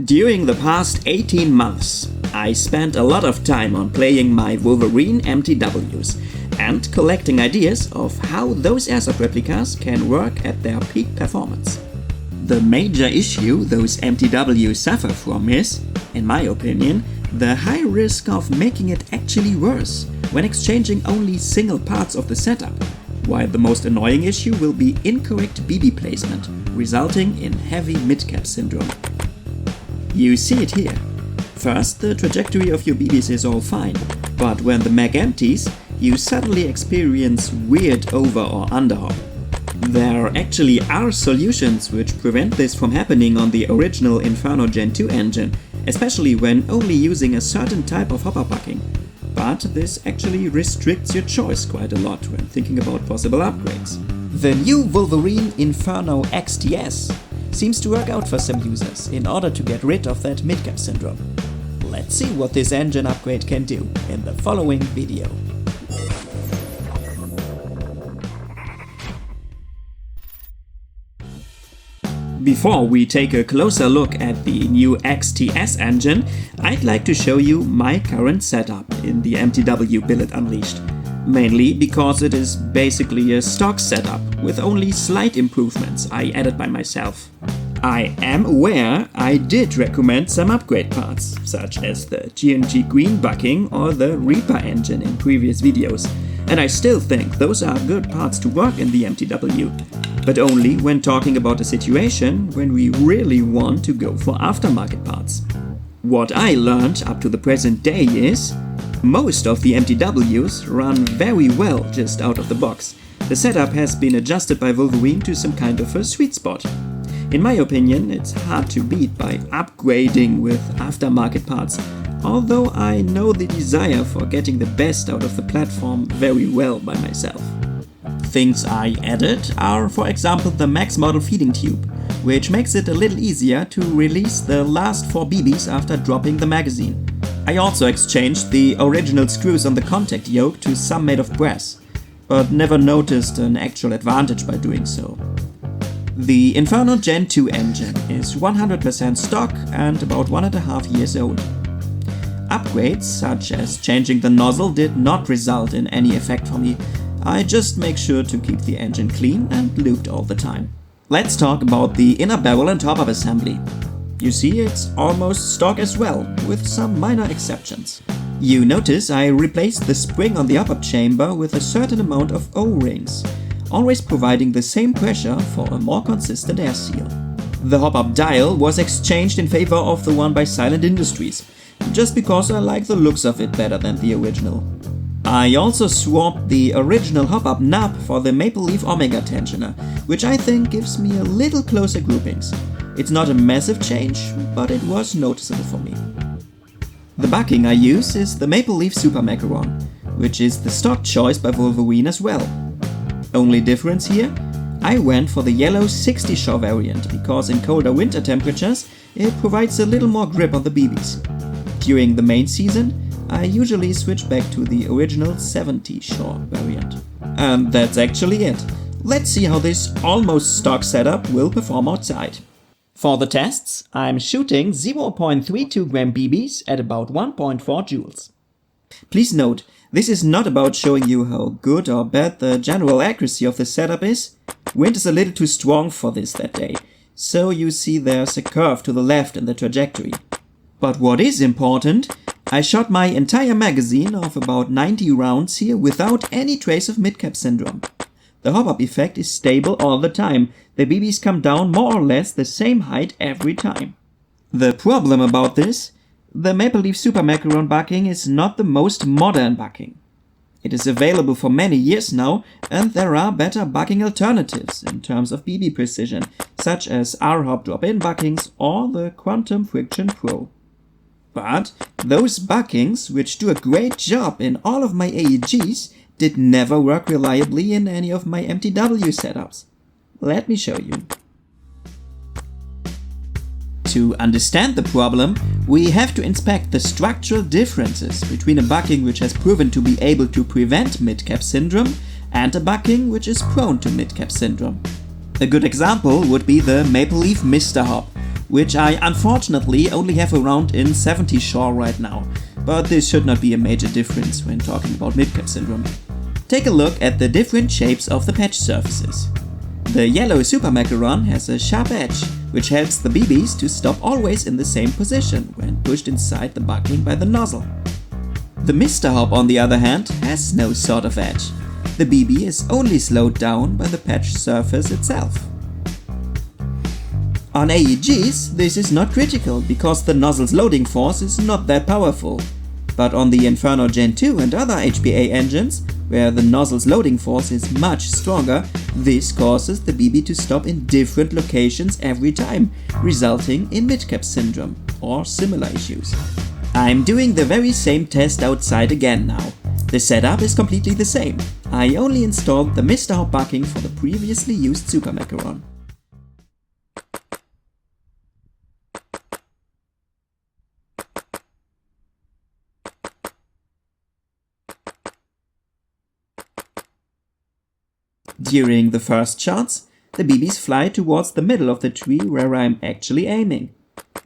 During the past 18 months, I spent a lot of time on playing my Wolverine MTWs and collecting ideas of how those Airsoft replicas can work at their peak performance. The major issue those MTWs suffer from is, in my opinion, the high risk of making it actually worse when exchanging only single parts of the setup, while the most annoying issue will be incorrect BB placement, resulting in heavy Midcap-Syndrome. You see it here. First, the trajectory of your BBs is all fine, but when the mag empties, you suddenly experience weird over or underhop. There actually are solutions which prevent this from happening on the original Inferno Gen2 engine, especially when only using a certain type of HopUp bucking. But this actually restricts your choice quite a lot when thinking about possible upgrades. The new Wolverine Inferno XTS seems to work out for some users in order to get rid of that Midcap-Syndrome. Let's see what this engine upgrade can do in the following video. Before we take a closer look at the new XTS engine, I'd like to show you my current setup in the MTW Billet Unleashed. Mainly because it is basically a stock setup with only slight improvements I added by myself. I am aware I did recommend some upgrade parts, such as the G&G Green bucking or the Reaper engine in previous videos, and I still think those are good parts to work in the MTW, but only when talking about a situation when we really want to go for aftermarket parts. What I learned up to the present day is, most of the MTWs run very well just out of the box. The setup has been adjusted by Wolverine to some kind of a sweet spot. In my opinion, it's hard to beat by upgrading with aftermarket parts, although I know the desire for getting the best out of the platform very well by myself. Things I added are, for example, the max model feeding tube, which makes it a little easier to release the last 4 BBs after dropping the magazine. I also exchanged the original screws on the contact yoke to some made of brass, but never noticed an actual advantage by doing so. The Inferno Gen2 engine is 100% stock and about 1.5 years old. Upgrades such as changing the nozzle did not result in any effect for me. I just make sure to keep the engine clean and lubed all the time. Let's talk about the inner barrel and top-up assembly. You see, it's almost stock as well, with some minor exceptions. You notice I replaced the spring on the HopUp chamber with a certain amount of O-rings, always providing the same pressure for a more consistent air seal. The HopUp dial was exchanged in favor of the one by Silent Industries, just because I like the looks of it better than the original. I also swapped the original HopUp knob for the Maple Leaf Omega tensioner, which I think gives me a little closer groupings. It's not a massive change, but it was noticeable for me. The bucking I use is the Maple Leaf Super Macaron, which is the stock choice by Wolverine as well. Only difference here? I went for the yellow 60 Shore variant because in colder winter temperatures it provides a little more grip on the BBs. During the main season, I usually switch back to the original 70 Shore variant. And that's actually it. Let's see how this almost stock setup will perform outside. For the tests, I'm shooting 0.32 gram BBs at about 1.4 joules. Please note, this is not about showing you how good or bad the general accuracy of the setup is. Wind is a little too strong for this that day, so you see there's a curve to the left in the trajectory. But what is important, I shot my entire magazine of about 90 rounds here without any trace of Midcap-Syndrome. The HopUp effect is stable all the time. The BBs come down more or less the same height every time. The problem about this? The Maple Leaf Super Macaron bucking is not the most modern bucking. It is available for many years now, and there are better bucking alternatives in terms of BB precision, such as Underhop drop-in buckings or the Quantum Friction Pro. But those buckings, which do a great job in all of my AEGs, did never work reliably in any of my MTW setups. Let me show you. To understand the problem, we have to inspect the structural differences between a bucking which has proven to be able to prevent Midcap-Syndrome and a bucking which is prone to Midcap-Syndrome. A good example would be the Maple Leaf Mr. Hop, which I unfortunately only have around in 70 Shore right now, but this should not be a major difference when talking about Midcap-Syndrome. Take a look at the different shapes of the patch surfaces. The yellow Super Macaron has a sharp edge, which helps the BBs to stop always in the same position when pushed inside the buckling by the nozzle. The Mr. Hop, on the other hand, has no sort of edge. The BB is only slowed down by the patch surface itself. On AEGs, this is not critical because the nozzle's loading force is not that powerful. But on the Inferno Gen2 and other HPA engines, where the nozzle's loading force is much stronger, this causes the BB to stop in different locations every time, resulting in Midcap-Syndrome or similar issues. I'm doing the very same test outside again now. The setup is completely the same. I only installed the Mr. Hop bucking for the previously used Super Macaron. During the first shots, the BBs fly towards the middle of the tree where I'm actually aiming.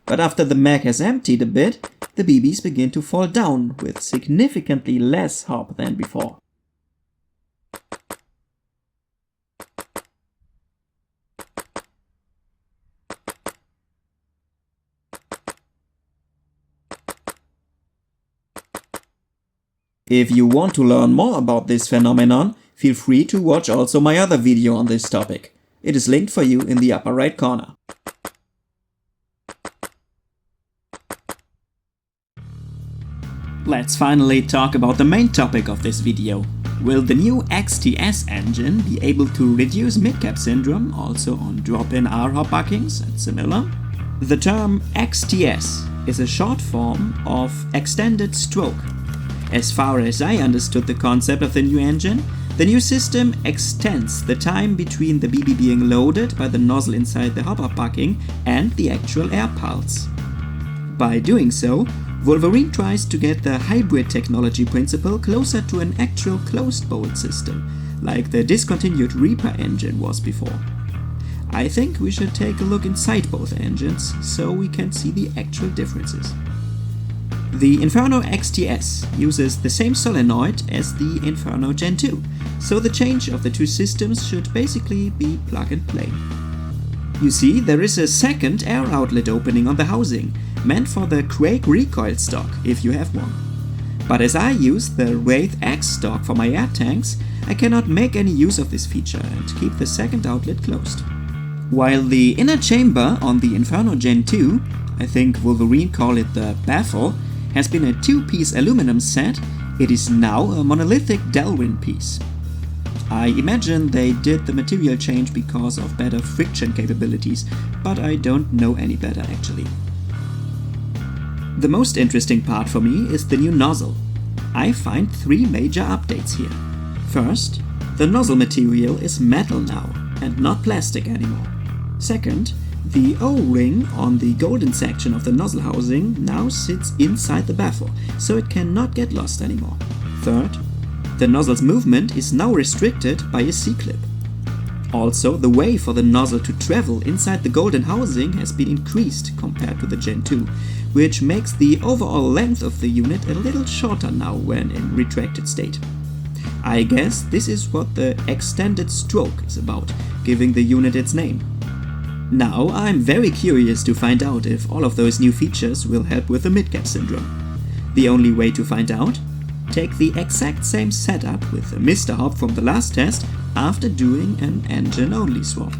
But after the mag has emptied a bit, the BBs begin to fall down with significantly less hop than before. If you want to learn more about this phenomenon, feel free to watch also my other video on this topic. It is linked for you in the upper right corner. Let's finally talk about the main topic of this video. Will the new XTS engine be able to reduce Midcap-Syndrome also on drop-in RHOP buckings and similar? The term XTS is a short form of extended stroke. As far as I understood the concept of the new engine, the new system extends the time between the BB being loaded by the nozzle inside the HopUp bucking and the actual air pulse. By doing so, Wolverine tries to get the hybrid technology principle closer to an actual closed bolt system, like the discontinued Reaper engine was before. I think we should take a look inside both engines so we can see the actual differences. The Inferno XTS uses the same solenoid as the Inferno Gen2, so the change of the two systems should basically be plug and play. You see, there is a second air outlet opening on the housing, meant for the Quake recoil stock, if you have one. But as I use the Wraith X stock for my air tanks, I cannot make any use of this feature and keep the second outlet closed. While the inner chamber on the Inferno Gen2, I think Wolverine call it the baffle, has been a two-piece aluminum set, it is now a monolithic Delrin piece. I imagine they did the material change because of better friction capabilities, but I don't know any better actually. The most interesting part for me is the new nozzle. I find three major updates here. First, the nozzle material is metal now and not plastic anymore. Second, the O-ring on the golden section of the nozzle housing now sits inside the baffle, so it cannot get lost anymore. Third, the nozzle's movement is now restricted by a C-clip. Also, the way for the nozzle to travel inside the golden housing has been increased compared to the Gen 2, which makes the overall length of the unit a little shorter now when in retracted state. I guess this is what the extended stroke is about, giving the unit its name. Now I'm very curious to find out if all of those new features will help with the Midcap-Syndrome. The only way to find out? Take the exact same setup with the Mr. Hop from the last test after doing an engine-only swap.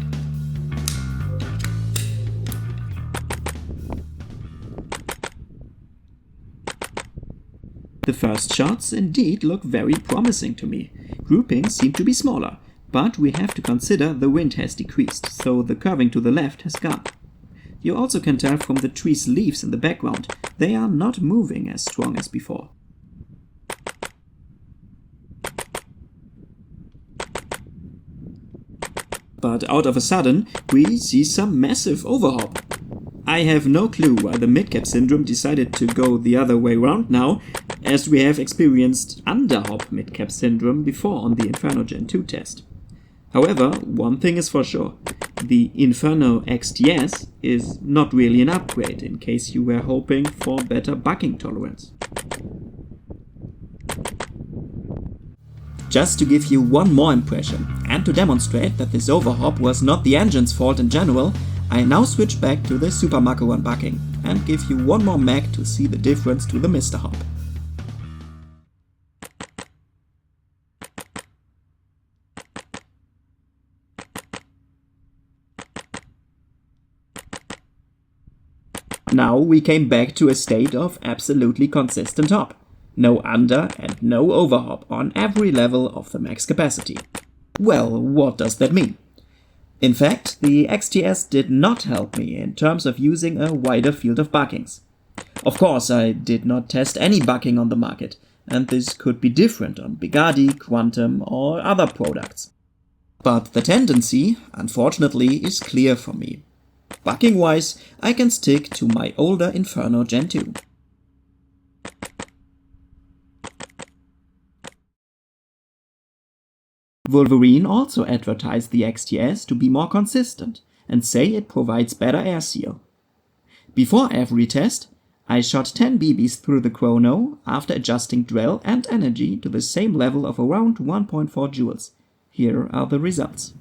The first shots indeed look very promising to me. Groupings seem to be smaller, but we have to consider the wind has decreased, so the curving to the left has gone. You also can tell from the tree's leaves in the background, they are not moving as strong as before. But out of a sudden, we see some massive overhop. I have no clue why the Midcap-Syndrome decided to go the other way around now, as we have experienced Underhop Midcap-Syndrome before on the Inferno Gen2 test. However, one thing is for sure. The Inferno XTS is not really an upgrade in case you were hoping for better bucking tolerance. Just to give you one more impression and to demonstrate that this overhop was not the engine's fault in general, I now switch back to the Super Macaron bucking and give you one more mag to see the difference to the Mr. Hop. Now we came back to a state of absolutely consistent hop. No under and no overhop on every level of the max capacity. Well, what does that mean? In fact, the XTS did not help me in terms of using a wider field of buckings. Of course, I did not test any bucking on the market, and this could be different on Bugatti, Quantum or other products. But the tendency, unfortunately, is clear for me. Bucking-wise, I can stick to my older Inferno Gen2. Wolverine also advertised the XTS to be more consistent and say it provides better air seal. Before every test, I shot 10 BBs through the Chrono after adjusting drell and energy to the same level of around 1.4 joules. Here are the results.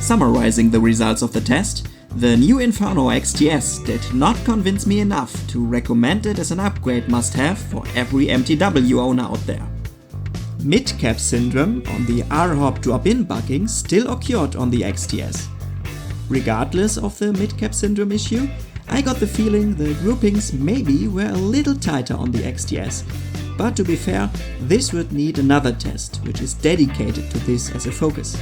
Summarizing the results of the test, the new Inferno XTS did not convince me enough to recommend it as an upgrade must-have for every MTW owner out there. Midcap-Syndrome on the R-Hop drop-in bucking still occurred on the XTS. Regardless of the Midcap-Syndrome issue, I got the feeling the groupings maybe were a little tighter on the XTS, but to be fair, this would need another test which is dedicated to this as a focus.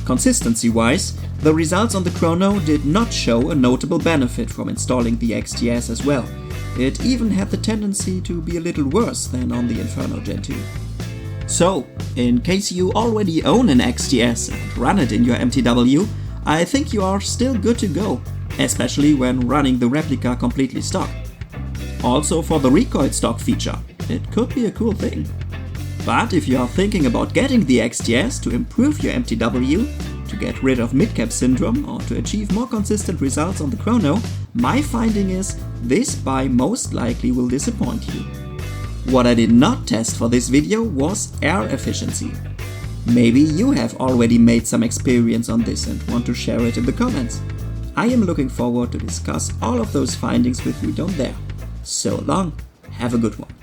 Consistency-wise, the results on the Chrono did not show a notable benefit from installing the XTS as well. It even had the tendency to be a little worse than on the Inferno Gen2. So, in case you already own an XTS and run it in your MTW, I think you are still good to go, especially when running the replica completely stock. Also for the recoil stock feature, it could be a cool thing. But if you are thinking about getting the XTS to improve your MTW, to get rid of Midcap-Syndrome or to achieve more consistent results on the Chrono, my finding is this buy most likely will disappoint you. What I did not test for this video was air efficiency. Maybe you have already made some experience on this and want to share it in the comments. I am looking forward to discuss all of those findings with you down there. So long, have a good one.